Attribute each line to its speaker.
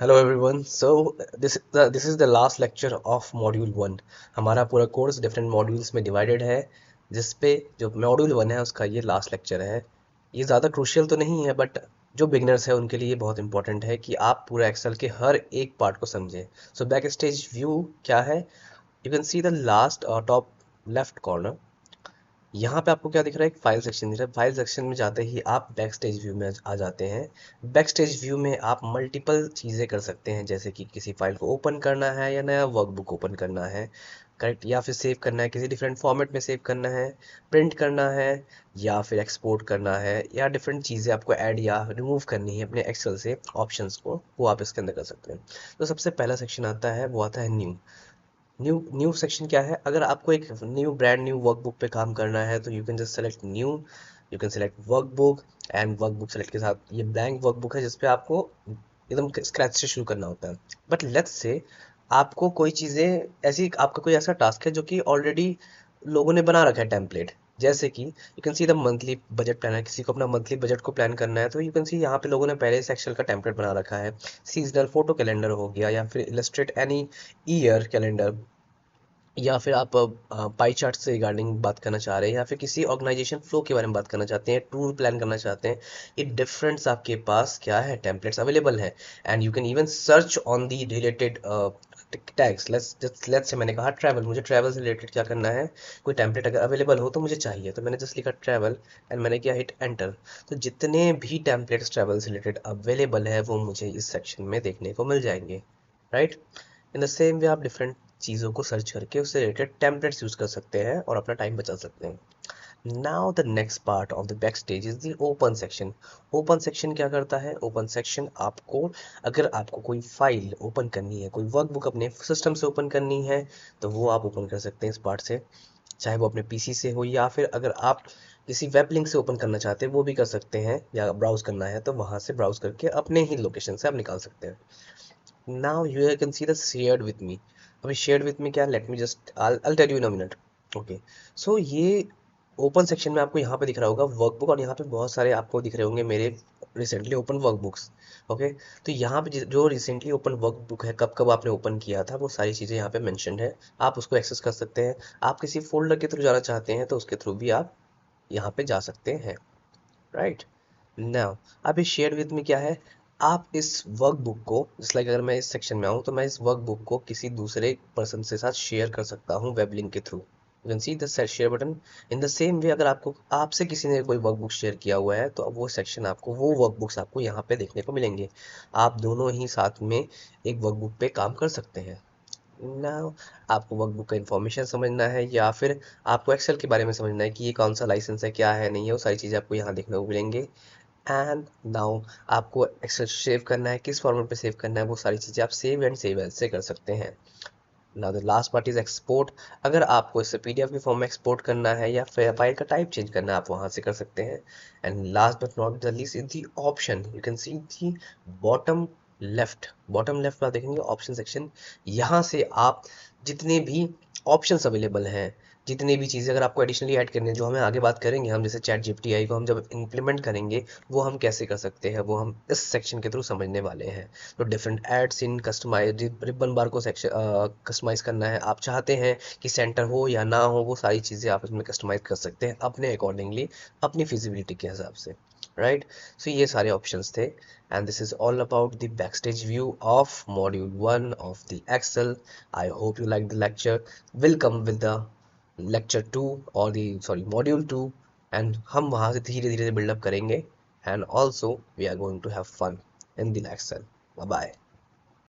Speaker 1: Hello everyone. This is the last lecture of module 1। हमारा पूरा course different modules में divided है, जिस पे जो मॉड्यूल 1 है उसका ये लास्ट लेक्चर है। ये ज़्यादा क्रूशियल तो नहीं है, बट जो बिगनर्स है उनके लिए बहुत इंपॉर्टेंट है कि आप पूरा एक्सेल के हर एक पार्ट को समझें। सो बैक स्टेज व्यू क्या है? You can see the last top left corner. यहाँ पे आपको क्या दिख रहा है? एक फाइल सेक्शन दिख रहा है। फाइल सेक्शन में जाते ही आप बैक स्टेज व्यू में आ जाते हैं। बैक स्टेज व्यू में आप मल्टीपल चीज़ें कर सकते हैं, जैसे कि किसी फाइल को ओपन करना है या नया वर्कबुक ओपन करना है, करेक्ट, या फिर सेव करना है, किसी डिफरेंट फॉर्मेट में सेव करना है, प्रिंट करना है, या फिर एक्सपोर्ट करना है, या डिफरेंट चीज़ें आपको ऐड या रिमूव करनी है अपने एक्सेल से ऑप्शंस को, वो आप इसके अंदर कर सकते हैं। तो सबसे पहला सेक्शन आता है, वो आता है न्यू। न्यू न्यू सेक्शन क्या है? अगर आपको एक ब्रांड न्यू वर्कबुक पे काम करना है तो you can just select new. You can select workbook, and workbook select के साथ ये ब्लैंक वर्कबुक है जिसपे आपको एकदम स्क्रैच से शुरू करना होता है। बट लेट्स से आपको कोई चीज़ें ऐसी, आपका कोई ऐसा टास्क है जो कि ऑलरेडी लोगों ने बना रखा है टेम्पलेट, जैसे कि you can see the monthly budget planner. किसी को अपना मंथली बजट को प्लान करना है तो यू कैन सी यहाँ पे लोगों ने पहले से एक्सेल का टेम्पलेट बना रखा है। सीजनल फोटो कैलेंडर हो गया, या फिर इलस्ट्रेट एनी ईयर कैलेंडर, या फिर आप पाई चार्ट से रिगार्डिंग बात करना चाह रहे हैं, या फिर किसी ऑर्गेनाइजेशन फ्लो के बारे में बात करना चाहते हैं, टूर प्लान करना चाहते हैं। ये डिफरेंट्स आपके पास क्या है, टेम्पलेट्स अवेलेबल हैं। And you can even search on the related tags. Let's say मैंने कहा ट्रैवल, मुझे ट्रैवल से रिलेटेड क्या करना है, कोई टेम्पलेट अगर अवेलेबल हो तो मुझे चाहिए, तो मैंने जस्ट लिखा ट्रैवल एंड मैंने किया हिट एंटर। तो जितने भी टेम्पलेट्स ट्रैवल से रिलेटेड अवेलेबल है वो मुझे इस सेक्शन में देखने को मिल जाएंगे, right. In the same way आप डिफरेंट चीज़ों को सर्च करके उससे रिलेटेड टेम्पलेट्स यूज़ कर सकते हैं और अपना टाइम बचा सकते हैं। Now the next part of the back stage is the open section. Open section क्या करता है? ओपन सेक्शन आपको, अगर आपको कोई फाइल ओपन करनी है, कोई वर्कबुक अपने सिस्टम से ओपन करनी है, तो वो आप ओपन कर सकते हैं इस पार्ट से, चाहे वो अपने पीसी से हो, या फिर अगर आप किसी वेब लिंक से ओपन करना चाहते हैं वो भी कर सकते हैं, या ब्राउज करना है तो वहाँ से ब्राउज करके अपने ही लोकेशन से आप निकाल सकते हैं। Now you can see the shared with me. अभी shared with me क्या? Let me just I'll tell you in a minute. Okay. So ये ओपन सेक्शन में आपको यहाँ पे दिख रहा होगा वर्कबुक, और यहाँ पे बहुत सारे आपको दिख रहे होंगे मेरे रिसेंटली ओपन वर्कबुक्स। ओके, तो यहाँ पे जो रिसेंटली ओपन वर्कबुक है, कब कब आपने ओपन किया था, वो सारी चीज़ें यहाँ पे मेंशन्ड है। आप उसको एक्सेस कर सकते हैं। आप किसी फोल्डर के थ्रू जाना चाहते हैं तो उसके थ्रू भी आप यहाँ पे जा सकते हैं, राइट। नाउ अभी शेयर विद मी क्या है? आप इस वर्कबुक को, जस्ट लाइक अगर मैं इस सेक्शन में आऊँ तो मैं इस वर्कबुक को किसी दूसरे पर्सन से साथ शेयर कर सकता हूँ वेब लिंक के through. You can see the share button. In the same way अगर आपको, आपसे किसी ने कोई वर्कबुक शेयर किया हुआ है तो अब वो सेक्शन आपको, वो वर्कबुक्स आपको यहाँ पे देखने को मिलेंगे। आप दोनों ही साथ में एक वर्कबुक पे काम कर सकते हैं। नाउ आपको वर्कबुक का इन्फॉर्मेशन समझना है, या फिर आपको एक्सेल के बारे में समझना है कि ये कौन सा लाइसेंस है, क्या है, नहीं है, वो सारी चीज़ें आपको यहाँ देखने को मिलेंगे। एंड नाउ आपको एक्सेल सेव करना है, किस फॉर्मेट पे सेव करना है, वो सारी चीज़ें आप सेव एंड सेव एज से कर सकते हैं। Now the last part is export. अगर आपको इसे पीडीएफ के फॉर्म में एक्सपोर्ट करना है या फिर फाइल का टाइप चेंज करना है, आप वहाँ से कर सकते हैं। And last but not the least is the option. You can C the bottom bottom left पर देखेंगे ऑप्शन सेक्शन। यहाँ से आप जितने भी ऑप्शंस अवेलेबल हैं, जितनी भी चीज़ें अगर आपको एडिशनली ऐड करनी है, जो हमें आगे बात करेंगे हम, जैसे चैट जीपीटी को हम जब इम्प्लीमेंट करेंगे, वो हम कैसे कर सकते हैं, वो हम इस सेक्शन के थ्रू समझने वाले हैं। तो डिफरेंट एड्स इन कस्टमाइज, रिबन बार को सेक्शन कस्टमाइज करना है, आप चाहते हैं कि सेंटर हो या ना हो, वो सारी चीज़ें आप इसमें कस्टमाइज कर सकते हैं अपने अकॉर्डिंगली, अपनी फिजिबिलिटी के हिसाब से, राइट। सो ये सारे ऑप्शंस थे, and this is all about the backstage view of module 1 of the Excel. I hope you liked the lecture. Will come with the lecture 2, or the sorry module 2, and हम वहाँ से धीरे धीरे buildup करेंगे, and also we are going to have fun in the Excel. Bye bye.